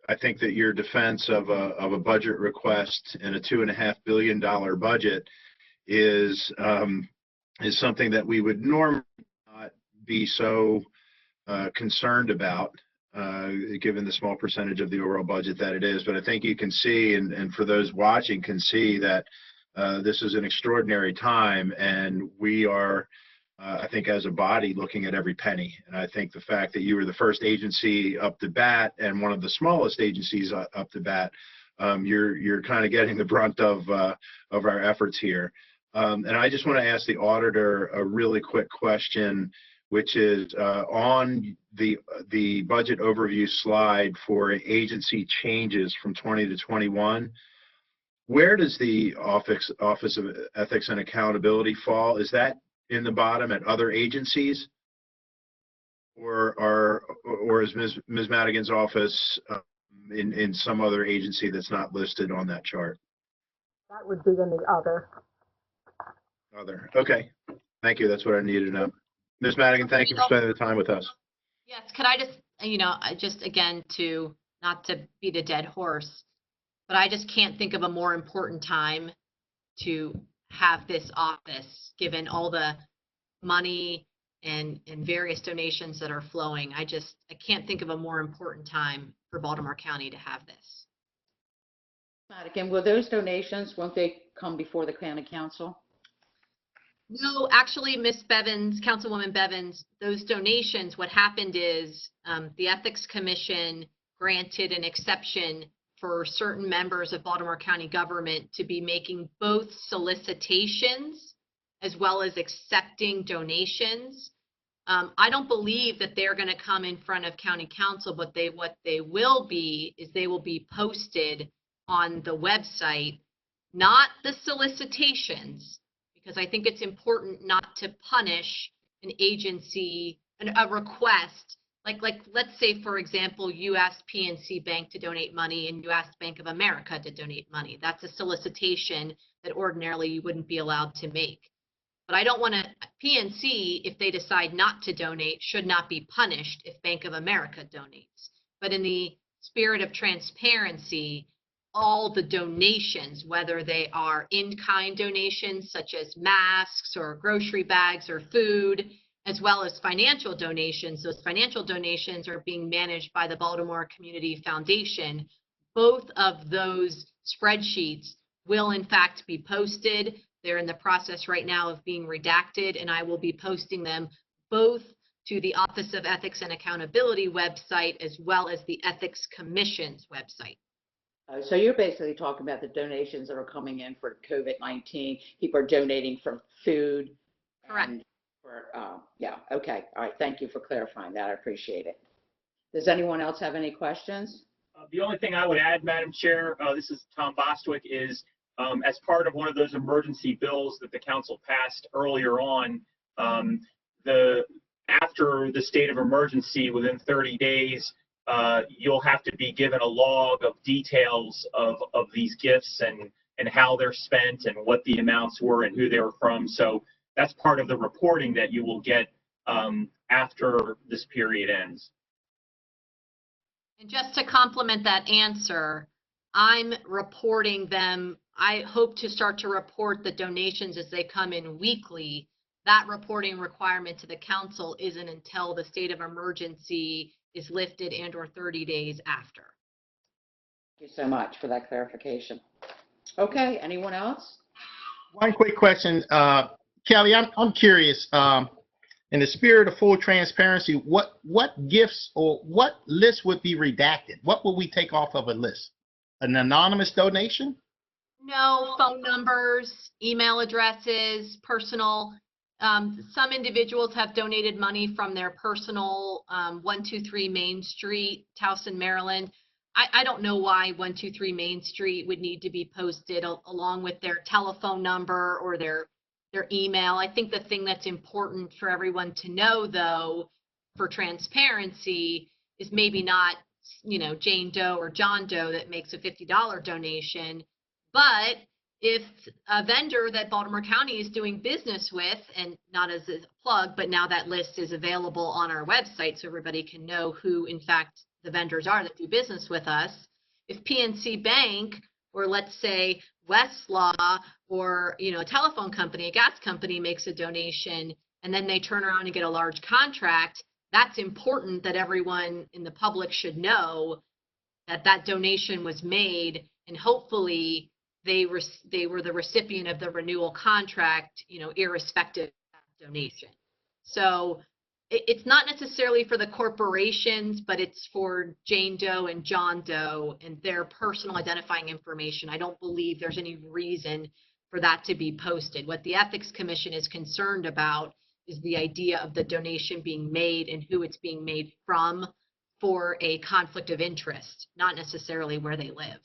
I think that your defense of a budget request and a $2.5 billion budget is something that we would normally not be so concerned about, given the small percentage of the overall budget that it is. But I think you can see, and for those watching can see, that this is an extraordinary time, and we are, I think, as a body, looking at every penny. And I think the fact that you were the first agency up to bat and one of the smallest agencies up to bat, you're kind of getting the brunt of our efforts here. And I just want to ask the auditor a really quick question, which is on the budget overview slide for agency changes from 20 to 21. Where does the Office of Ethics and Accountability fall? Is that in the bottom at other agencies, or is Ms. Madigan's office in some other agency that's not listed on that chart? That would be in the other. Other. Okay. Thank you. That's what I needed to know. Ms. Madigan, thank you for spending the time with us. Yes, could I just, again, not to beat a dead horse, but I just can't think of a more important time to have this office, given all the money and various donations that are flowing. I can't think of a more important time for Baltimore County to have this. Madigan, will those donations, won't they come before the county council? No, actually, Miss Bevins, Councilwoman Bevins, those donations, what happened is the Ethics Commission granted an exception for certain members of Baltimore County government to be making both solicitations as well as accepting donations. I don't believe that they're going to come in front of county council, but what they will be is they will be posted on the website, not the solicitations, because I think it's important not to punish an agency, a request. Like let's say, for example, you asked PNC Bank to donate money and you asked Bank of America to donate money. That's a solicitation that ordinarily you wouldn't be allowed to make. But I don't want to, PNC, if they decide not to donate, should not be punished if Bank of America donates. But in the spirit of transparency, all the donations, whether they are in-kind donations such as masks or grocery bags or food, as well as financial donations, those financial donations are being managed by the Baltimore Community Foundation. Both of those spreadsheets will in fact be posted. They're in the process right now of being redacted, and I will be posting them both to the Office of Ethics and Accountability website as well as the Ethics Commission's website. So you're basically talking about the donations that are coming in for COVID-19. People are donating for food. Correct. Yeah, okay. All right. Thank you for clarifying that. I appreciate it. Does anyone else have any questions? The only thing I would add, Madam Chair, this is Tom Bostwick, is as part of one of those emergency bills that the council passed earlier on, after the state of emergency, within 30 days, you'll have to be given a log of details of these gifts and how they're spent and what the amounts were and who they were from. So that's part of the reporting that you will get after this period ends. And just to complement that answer, I'm reporting them. I hope to start to report the donations as they come in weekly. That reporting requirement to the council isn't until the state of emergency is lifted and or 30 days after. Thank you so much for that clarification. Okay, anyone else? One quick question, Kelly, I'm curious, in the spirit of full transparency, what gifts or what list would be redacted? What would we take off of a list? An anonymous donation? No, phone numbers, email addresses, personal. Some individuals have donated money from their personal 123 Main Street, Towson, Maryland. I don't know why 123 Main Street would need to be posted along with their telephone number or their email. I think the thing that's important for everyone to know, though, for transparency, is maybe not, Jane Doe or John Doe that makes a $50 donation, but if a vendor that Baltimore County is doing business with, and not as a plug, but now that list is available on our website so everybody can know who, in fact, the vendors are that do business with us. If PNC Bank, or let's say Westlaw, or a telephone company, a gas company makes a donation, and then they turn around and get a large contract, that's important that everyone in the public should know that that donation was made, and hopefully they were the recipient of the renewal contract, irrespective of donation. So it's not necessarily for the corporations, but it's for Jane Doe and John Doe and their personal identifying information. I don't believe there's any reason for that to be posted. What the Ethics Commission is concerned about is the idea of the donation being made and who it's being made from for a conflict of interest, not necessarily where they live.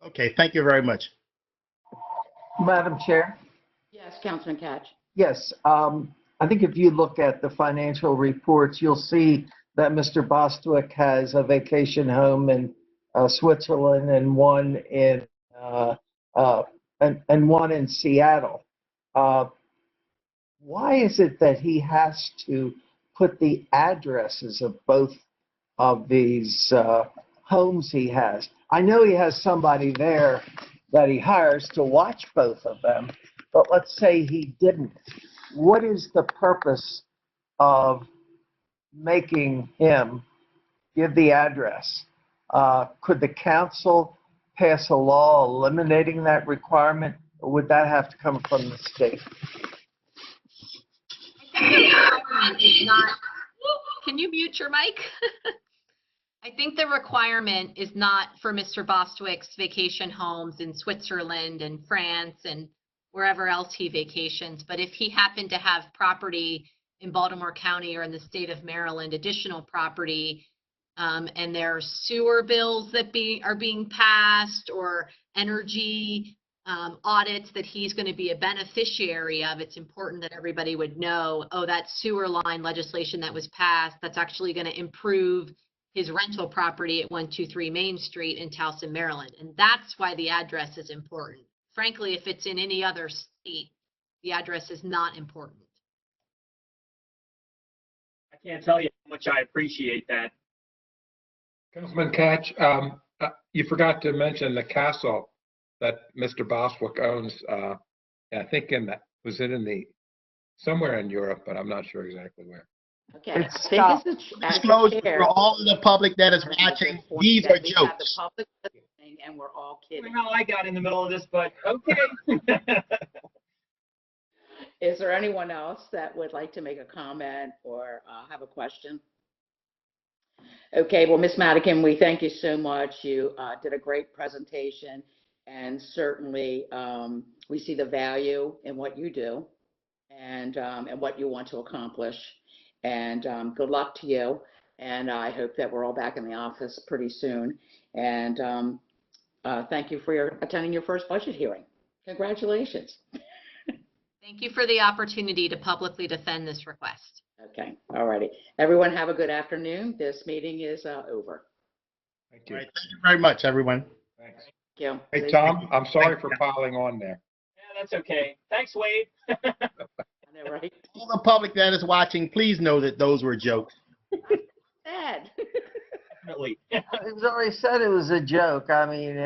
Okay, thank you very much. Madam Chair? Yes, Councilman Catch. Yes, I think if you look at the financial reports, you'll see that Mr. Bostwick has a vacation home in Switzerland and one in one in Seattle. Why is it that he has to put the addresses of both of these homes he has? I know he has somebody there that he hires to watch both of them, but let's say he didn't. What is the purpose of making him give the address? Could the council pass a law eliminating that requirement, or would that have to come from the state? I think the requirement is not, can you mute your mic? I think the requirement is not for Mr. Bostwick's vacation homes in Switzerland and France and wherever else he vacations, but if he happened to have property in Baltimore County or in the state of Maryland, additional property, and there are sewer bills that are being passed or energy audits that he's going to be a beneficiary of, it's important that everybody would know, oh, that sewer line legislation that was passed, that's actually going to improve his rental property at 123 Main Street in Towson, Maryland. And that's why the address is important. Frankly, if it's in any other state, the address is not important. I can't tell you how much I appreciate that. Councilman Catch, you forgot to mention the castle that Mr. Bostwick owns. I think was it in somewhere in Europe, but I'm not sure exactly where. Okay. It's I think this is as Disclosure chair, for all of the public that is watching, these are that we have the jokes. public listening and we're all I don't kidding. know how I got in the middle of this, but okay. Is there anyone else that would like to make a comment or have a question? Okay, well, Ms. Madigan, we thank you so much. You did a great presentation, and certainly we see the value in what you do and what you want to accomplish. And good luck to you. And I hope that we're all back in the office pretty soon. And thank you for attending your first budget hearing. Congratulations. Thank you for the opportunity to publicly defend this request. Okay, all righty. Everyone have a good afternoon. This meeting is over. Thank All you. right, thank you very much, everyone. Thanks. Thank you. Hey, Tom, I'm sorry for piling on there. Yeah, that's okay. Thanks, Wade. I know, right? All the public that is watching, please know that those were jokes. Sad. Definitely. He's already said it was a joke. I mean,